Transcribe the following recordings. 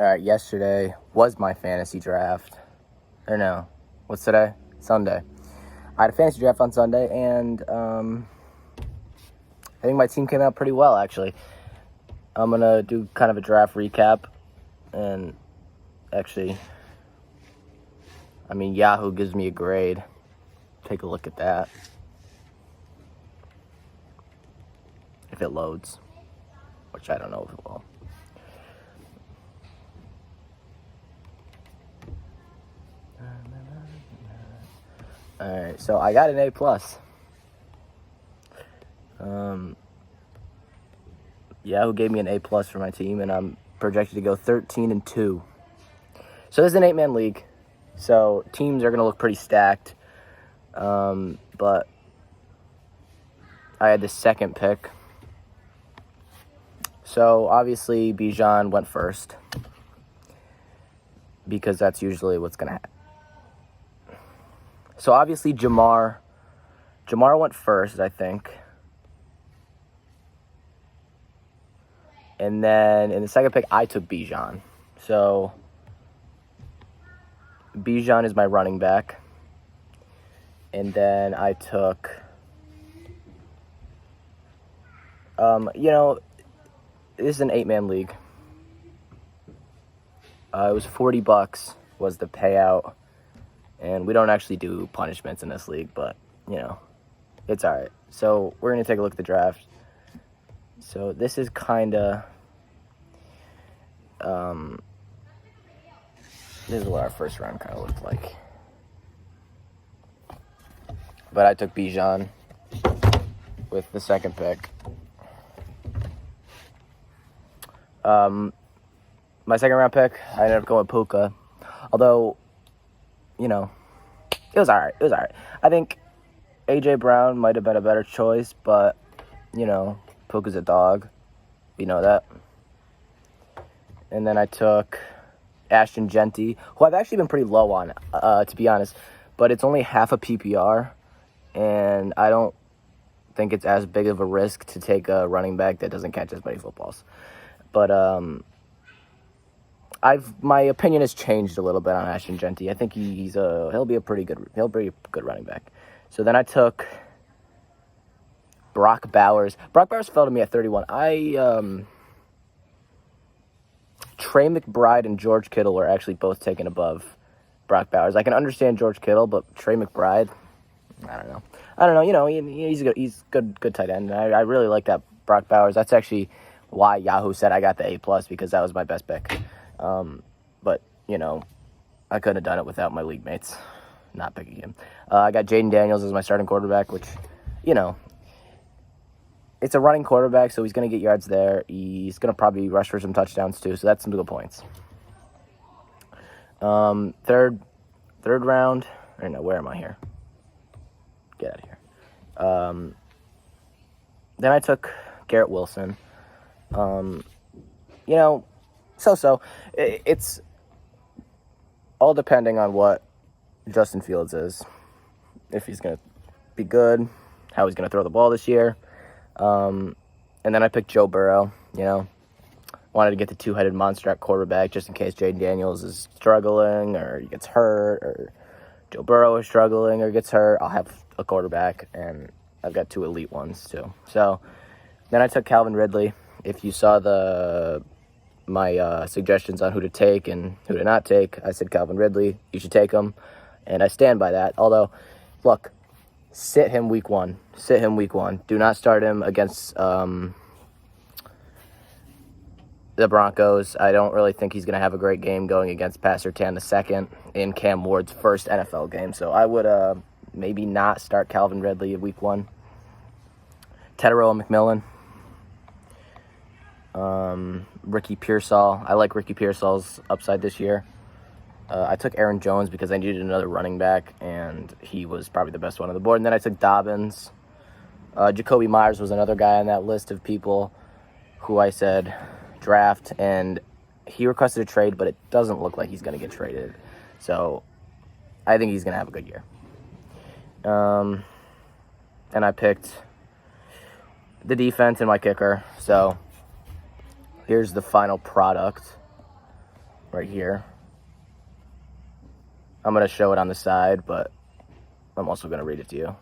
All right, yesterday was my fantasy draft. Or no, what's today? Sunday. I had a fantasy draft on Sunday, and I think my team came out pretty well, actually. I'm going to do kind of a draft recap, and actually, Yahoo gives me a grade. Take a look at that. If it loads, which I don't know if it will. Alright, so I got an A+. Yahoo gave me an A+ for my team, and I'm projected to go 13-2. So this is an 8-man league, so teams are going to look pretty stacked. But I had the second pick. So obviously Bijan went first, because that's usually what's going to happen. So obviously Jamar went first, I think. And then in the second pick, I took Bijan. So Bijan is my running back. And then I took, this is an 8-man league. It was $40 was the payout. And we don't actually do punishments in this league, but, it's all right. So we're going to take a look at the draft. So this is kind of, this is what our first round kind of looked like. But I took Bijan with the second pick. My second round pick, I ended up going with Puka. Although, it was all right. I think A.J. Brown might have been a better choice, but, Puka's a dog. We know that. And then I took Ashton Jeanty, who I've actually been pretty low on, to be honest. But it's only half a PPR, and I don't think it's as big of a risk to take a running back that doesn't catch as many footballs. But my opinion has changed a little bit on Ashton Jeanty. I think he'll be a good running back. So then I took Brock Bowers. Brock Bowers fell to me at 31. Trey McBride and George Kittle were actually both taken above Brock Bowers. I can understand George Kittle, but Trey McBride, I don't know. He's good tight end. I really like that Brock Bowers. That's actually why Yahoo said I got the A+, because that was my best pick. But, I couldn't have done it without my league mates not picking him. I got Jaden Daniels as my starting quarterback, which, it's a running quarterback, so he's going to get yards there. He's going to probably rush for some touchdowns, too, so that's some good points. Third round. I don't know, where am I here? Get out of here. Then I took Garrett Wilson. So. It's all depending on what Justin Fields is. If he's going to be good, how he's going to throw the ball this year. And then I picked Joe Burrow, Wanted to get the two-headed monster at quarterback just in case Jaden Daniels is struggling or he gets hurt or Joe Burrow is struggling or gets hurt. I'll have a quarterback, and I've got two elite ones too. So then I took Calvin Ridley. If you saw my suggestions on who to take and who to not take, I said Calvin Ridley. You should take him, and I stand by that. Although, look, sit him week one. Do not start him against the Broncos. I don't really think he's going to have a great game going against Pat Surtain II in Cam Ward's first NFL game. So I would maybe not start Calvin Ridley week one. Tedero McMillan. Ricky Pearsall. I like Ricky Pearsall's upside this year. I took Aaron Jones because I needed another running back, and he was probably the best one on the board. And then I took Dobbins. Jacoby Myers was another guy on that list of people who I said draft, and he requested a trade, but it doesn't look like he's going to get traded. So I think he's going to have a good year. And I picked the defense and my kicker. So here's the final product. right here. I'm going to show it on the side, but I'm also going to read it to you.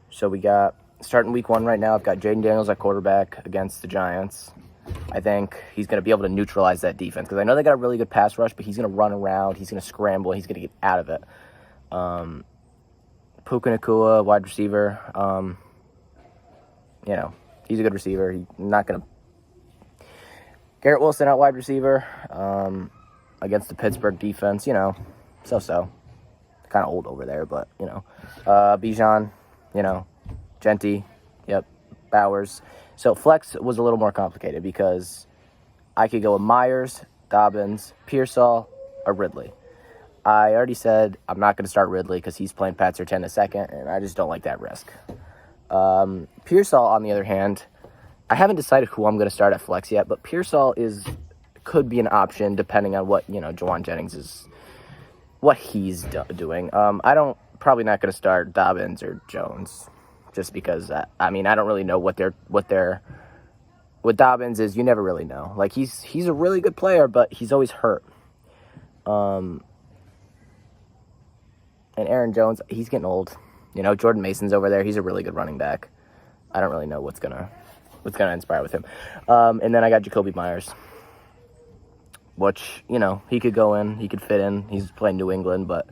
So we got, starting week 1 right now, I've got Jaden Daniels at quarterback against the Giants. I think he's going to be able to neutralize that defense because I know they got a really good pass rush, but he's going to run around, he's going to scramble, he's going to get out of it. Puka Nacua, wide receiver, he's a good receiver. He's not going to... Garrett Wilson out wide receiver against the Pittsburgh defense, so-so. Kind of old over there, but, Bijan, Genty, yep, Bowers. So flex was a little more complicated because I could go with Myers, Dobbins, Pearsall, or Ridley. I already said I'm not going to start Ridley because he's playing Pat Surtain II, and I just don't like that risk. Pearsall, on the other hand, I haven't decided who I'm going to start at flex yet, but Pearsall could be an option depending on what, Jawan Jennings is, what he's doing. Probably not going to start Dobbins or Jones just because, I don't really know what Dobbins is. You never really know. Like, he's a really good player, but he's always hurt. And Aaron Jones, he's getting old. Jordan Mason's over there. He's a really good running back. I don't really know what's gonna inspire with him. And then I got Jacoby Myers, which, he could go in. He could fit in. He's playing New England, but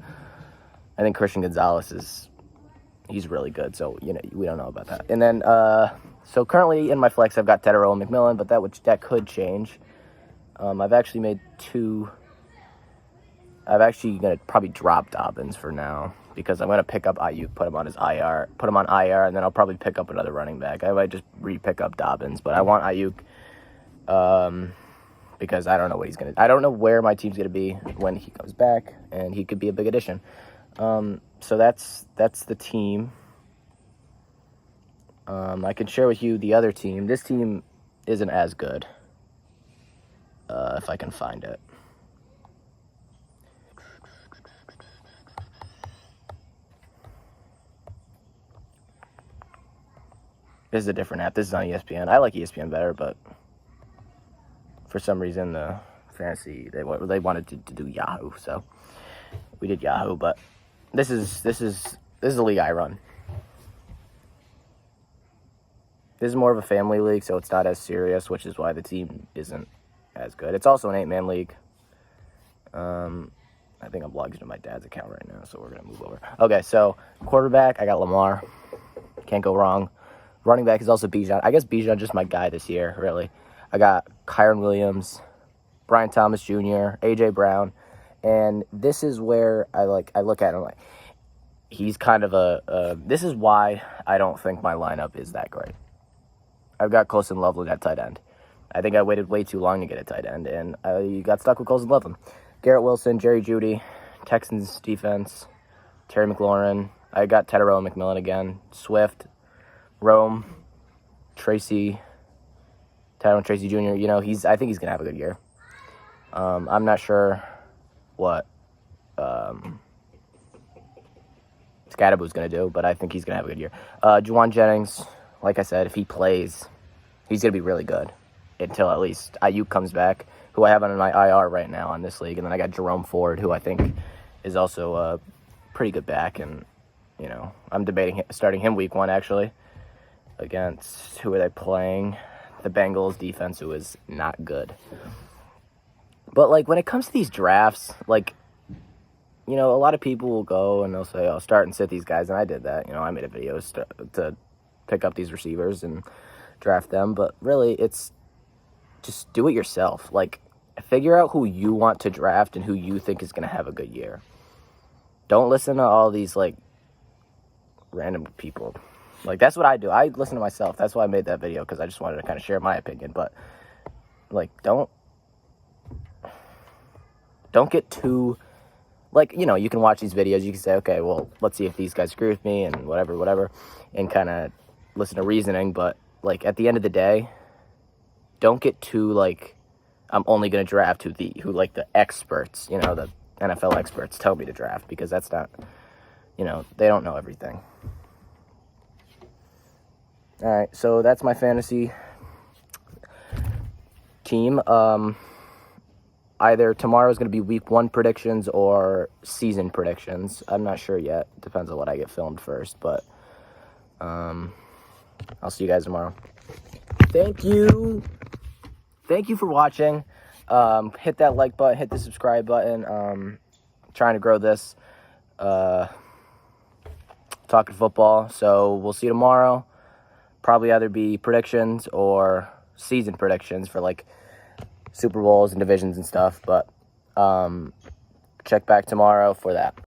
I think Christian Gonzalez he's really good. So, we don't know about that. And then, so currently in my flex, I've got Tetairoa McMillan, but that could change. I've actually made 2... I'm actually going to probably drop Dobbins for now because I'm going to pick up Ayuk, put him on IR, and then I'll probably pick up another running back. I might just re-pick up Dobbins, but I want Ayuk because I don't know what he's going to... I don't know where my team's going to be when he comes back, and he could be a big addition. So that's the team. I can share with you the other team. This team isn't as good if I can find it. This is a different app. This is on ESPN. I like ESPN better, but for some reason the fantasy they wanted to do Yahoo, so we did Yahoo. But this is the league I run. This is more of a family league, so it's not as serious, which is why the team isn't as good. It's also an 8-man league. I think I'm logged into my dad's account right now, so we're gonna move over. Okay, so quarterback, I got Lamar. Can't go wrong. Running back is also Bijan. I guess Bijan just my guy this year, really. I got Kyron Williams, Brian Thomas Jr., A.J. Brown, and this is where I look at him like he's kind of this is why I don't think my lineup is that great. I've got Colson Loveland at tight end. I think I waited way too long to get a tight end, and I got stuck with Colson Loveland. Garrett Wilson, Jerry Jeudy, Texans defense, Terry McLaurin. I got Tetairoa McMillan again, Swift, Rome, Tracy Jr., I think he's going to have a good year. I'm not sure what Scadaboo's going to do, but I think he's going to have a good year. Jawan Jennings, like I said, if he plays, he's going to be really good until at least Ayuk comes back, who I have on my IR right now on this league. And then I got Jerome Ford, who I think is also a pretty good back. And, I'm debating starting him week 1, actually. Against, who are they playing? The Bengals defense, who is not good. But, when it comes to these drafts, a lot of people will go and they'll say, oh, start and sit these guys. And I did that. I made a video to pick up these receivers and draft them. But really, it's just do it yourself. Figure out who you want to draft and who you think is going to have a good year. Don't listen to all these, random people. That's what I do. I listen to myself. That's why I made that video, because I just wanted to kind of share my opinion. But, don't get too, you can watch these videos. You can say, okay, well, let's see if these guys agree with me and whatever, and kind of listen to reasoning. But, at the end of the day, don't get too, I'm only going to draft who the experts, the NFL experts tell me to draft, because that's not, they don't know everything. All right, so that's my fantasy team. Either tomorrow is going to be week 1 predictions or season predictions. I'm not sure yet. Depends on what I get filmed first, but I'll see you guys tomorrow. Thank you for watching. Hit that like button, hit the subscribe button. Trying to grow this talking football, so we'll see you tomorrow. Probably either be predictions or season predictions for like Super Bowls and divisions and stuff, but check back tomorrow for that.